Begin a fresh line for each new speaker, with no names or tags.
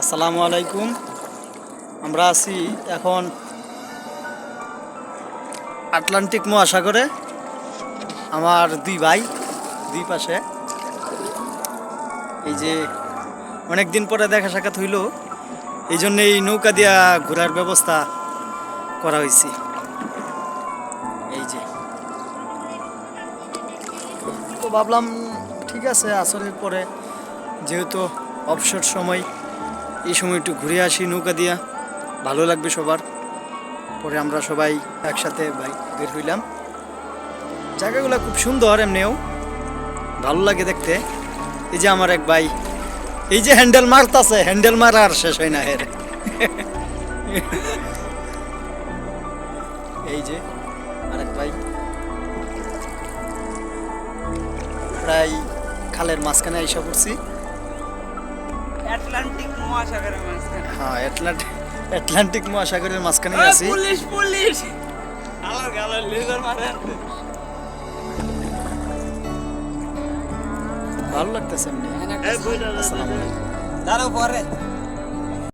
আসসালামু আলাইকুম। আমরা আছি এখন আটলান্টিক মহাসাগরে। আমার দুই ভাই দুই পাশে, এই যে অনেক দিন পরে দেখা সাক্ষাৎ হইল, এই জন্য এই নৌকা দিয়া ঘোরার ব্যবস্থা করা হয়েছে। এই যে তো ভাবলাম ঠিক আছে, আসরের পরে যেহেতু অবসর সময়, এই সময় একটু ঘুরে আসি নৌকা দিয়া, ভালো লাগবে সবার। পরে আমরা সবাই একসাথে বের হইলাম। জায়গাগুলো খুব সুন্দর, এমনিও ভালো লাগে দেখতে। এই যে আমার এক ভাই, এই যে হ্যান্ডেল মারতাছে, হ্যান্ডেল মারা আর শেষ হয় না এর। এই যে আরেক ভাই প্রায় খালের মাঝখানে আইসা পড়ছি।
আটলান্টিক মহাসাগরের মাঝখানে।
হ্যাঁ, আটলান্টিক মহাসাগরের মাঝখানে আছি।
পুলিশ পুলিশ আলার গালার লেজার মারে।
ভালো লাগতেছে এমনি। আসসালামু আলাইকুম।
তারও পরে